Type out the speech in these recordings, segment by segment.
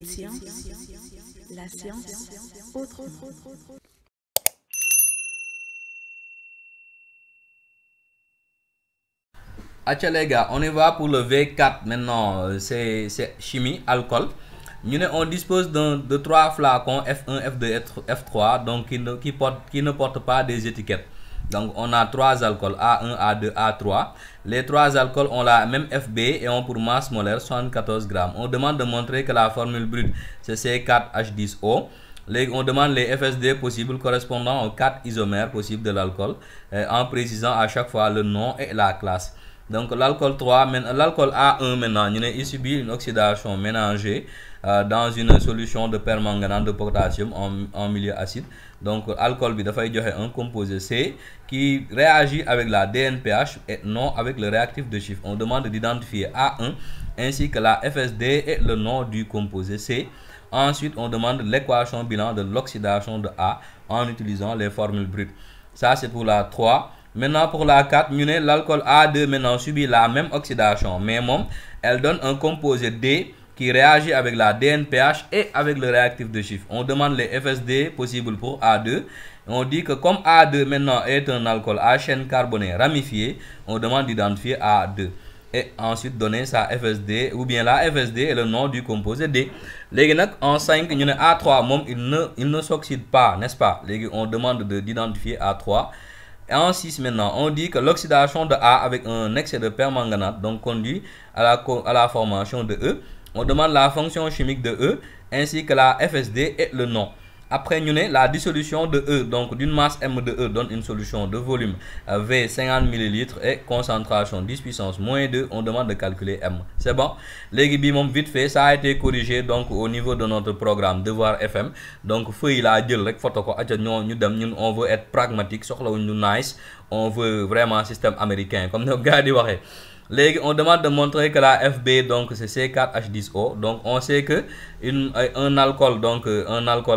Science, la science autrement. Acha les gars, on y va pour le V4 maintenant, c'est chimie, alcool. On dispose de 3 flacons F1, F2, F3 donc qui ne portent pas des étiquettes. Donc on a 3 alcools A1, A2, A3. Les 3 alcools ont la même FB et ont pour masse molaire 74 grammes. On demande de montrer que la formule brute c'est C4H10O. On demande les FSD possibles correspondant aux 4 isomères possibles de l'alcool en précisant à chaque fois le nom et la classe. Donc l'alcool A1 maintenant, il subit une oxydation ménagée dans une solution de permanganate de potassium en milieu acide. Donc l'alcool un composé C qui réagit avec la DNPH et non avec le réactif de chiffre. On demande d'identifier A1 ainsi que la FSD et le nom du composé C. Ensuite, on demande l'équation bilan de l'oxydation de A en utilisant les formules brutes. Ça, c'est pour la 3. Maintenant, pour la 4, l'alcool A2 maintenant subit la même oxydation, mais elle donne un composé D qui réagit avec la DNPH et avec le réactif de chiffre. On demande les FSD possibles pour A2. On dit que comme A2 maintenant est un alcool à chaîne carbonée ramifiée, on demande d'identifier A2. Et ensuite donner sa FSD ou bien la FSD et le nom du composé D. En 5, A3, il ne s'oxyde pas, n'est-ce pas? On demande d'identifier A3. Et en 6 maintenant, on dit que l'oxydation de A avec un excès de permanganate donc conduit à la formation de E. On demande la fonction chimique de E ainsi que la FSD et le nom. Après, la dissolution de E, donc d'une masse M de E donne une solution de volume V 50 ml et concentration 10 puissance moins 2. On demande de calculer M. C'est bon? Vite fait, ça a été corrigé donc au niveau de notre programme Devoir FM. Donc, feuille la photo on veut être pragmatique, nice, on veut vraiment un système américain comme nos gars disent. On demande de montrer que la FB donc c'est C4H10O. Donc on sait que un alcool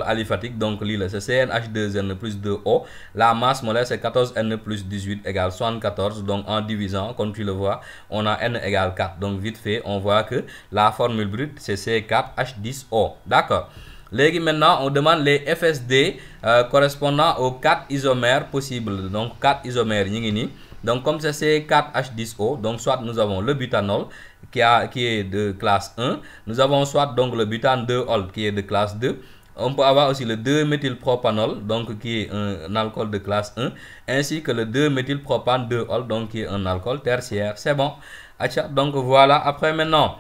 aliphatique donc c'est CnH2n plus 2O. La masse molaire c'est 14n plus 18 égale 74. Donc en divisant, comme tu le vois, on a n égale 4. Donc vite fait, on voit que la formule brute c'est C4H10O. D'accord. Maintenant, on demande les FSD correspondant aux 4 isomères possibles. Donc 4 isomères. Donc comme c'est C4H10O, donc soit nous avons le butanol qui est de classe 1, nous avons soit donc le butane 2-ol qui est de classe 2, on peut avoir aussi le 2-méthylpropanol donc qui est un alcool de classe 1, ainsi que le 2-méthylpropane 2-ol donc qui est un alcool tertiaire. C'est bon. Donc voilà, après maintenant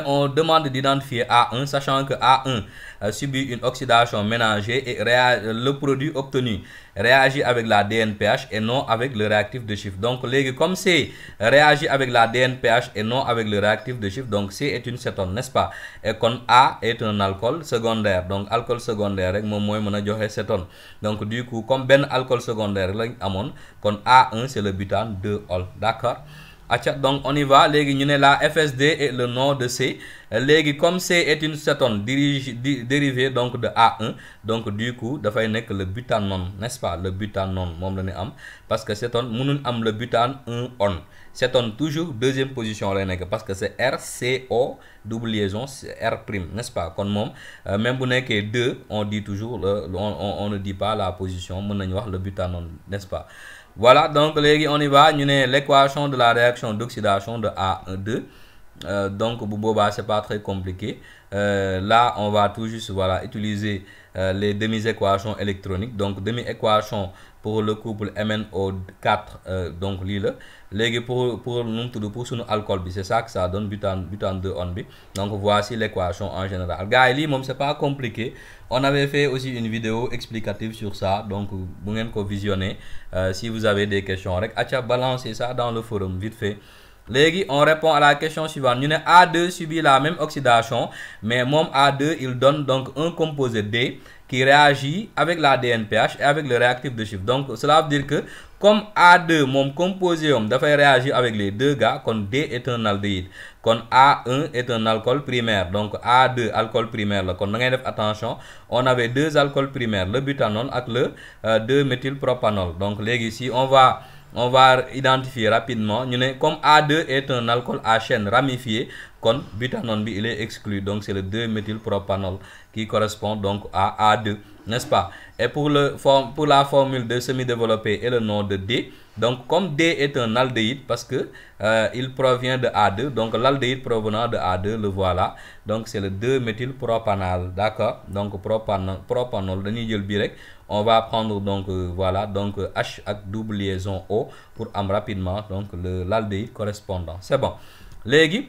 on demande d'identifier A1, sachant que A1 subit une oxydation ménagée et le produit obtenu réagit avec la DNPH et non avec le réactif de chiffre. Donc, comme C réagit avec la DNPH et non avec le réactif de chiffre, donc C est une cétone, n'est-ce pas? Et quand A est un alcool secondaire, donc alcool secondaire, cétone. Donc, du coup, comme ben alcool secondaire, quand A1 c'est le butane 2-ol, d'accord? Donc on y va, la FSD et le nom de C. Comme C est une cétone dérivée donc de A1, donc du coup, il faut que le butanone, n'est-ce pas? Le butanone, parce que cétone, nous avons le butane 1-on. Cétone toujours deuxième position, parce que c'est RCO, double liaison, R', n'est-ce pas? Même si on est 2, on dit toujours, on ne dit pas la position, on le butanone, n'est-ce pas? Voilà, donc on y va, l'équation de la réaction d'oxydation de A2. Donc, c'est pas très compliqué. Là, on va tout juste utiliser les demi-équations électroniques. Donc, demi-équation pour le couple MnO4, donc l'île. Pour son alcool, c'est ça que ça donne, butane 2-on. Donc, voici l'équation en général. Gars, c'est pas compliqué. On avait fait aussi une vidéo explicative sur ça. Donc, vous pouvez visionner. Si vous avez des questions, balancez ça dans le forum, vite fait. On répond à la question suivante. A2 subit la même oxydation, mais A2 il donne donc un composé D qui réagit avec la DNPH et avec le réactif de chiffre. Donc cela veut dire que comme A2 mon composé réagir avec les deux gars, quand D est un aldéhyde, quand A1 est un alcool primaire. Donc A2 alcool primaire là, quand attention, on avait deux alcools primaires, le butanol et le 2-méthylpropanol. Donc ici on va on va identifier rapidement. Comme A2 est un alcool à chaîne ramifié, kon butanol il est exclu, donc c'est le 2-méthylpropanol qui correspond donc à A2, n'est-ce pas? Et pour la formule de semi-développé et le nom de D, donc comme D est un aldéhyde parce que il provient de A2, donc l'aldéhyde provenant de A2, le voilà, donc c'est le 2-méthylpropanol, d'accord? Donc propanol dañuy jël bi rek, on va prendre donc voilà, donc H avec double liaison O pour rapidement donc l'aldéhyde correspondant. C'est bon. Légui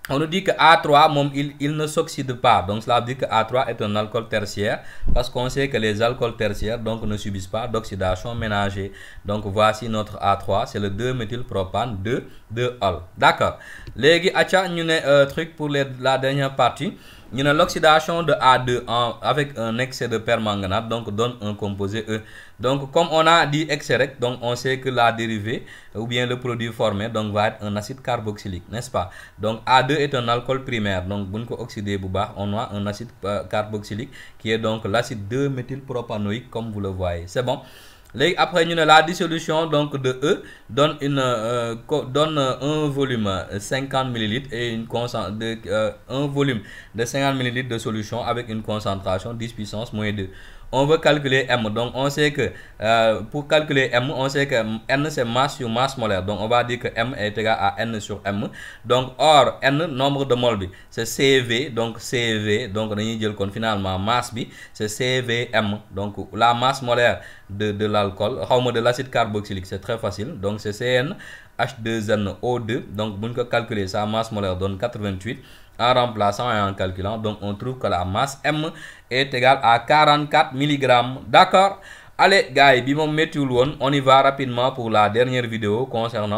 on nous dit que A3, il ne s'oxyde pas. Donc, cela veut dire que A3 est un alcool tertiaire parce qu'on sait que les alcools tertiaires donc, ne subissent pas d'oxydation ménagée. Donc, voici notre A3. C'est le 2-méthylpropane 2-2-ol. D'accord. Légui, acha, nous avons truc pour la dernière partie. Nous avons l'oxydation de A2 avec un excès de permanganate, donc donne un composé E. Donc, comme on a dit excès, donc on sait que la dérivée ou bien le produit formé donc va être un acide carboxylique, n'est-ce pas? Donc, A2 est un alcool primaire. Donc, si on oxydé, on a un acide carboxylique qui est donc l'acide 2-méthylpropanoïque, comme vous le voyez. C'est bon? Après, la dissolution donc de E donne un volume 50 ml et un volume de 50 ml de solution avec une concentration 10 puissance moins 2. On veut calculer M, donc on sait que pour calculer M, on sait que N c'est masse sur masse molaire, donc on va dire que M est égal à N sur M. Donc or N, nombre de moles, c'est CV, donc CV, donc finalement masse c'est CVM, donc la masse molaire de l'alcool, de l'acide carboxylique, c'est très facile, donc c'est CN H2NO2, donc on peut calculer sa masse molaire donne 88. En remplaçant et en calculant, donc on trouve que la masse M est égale à 44 mg. D'accord? Allez, gars, on y va rapidement pour la dernière vidéo concernant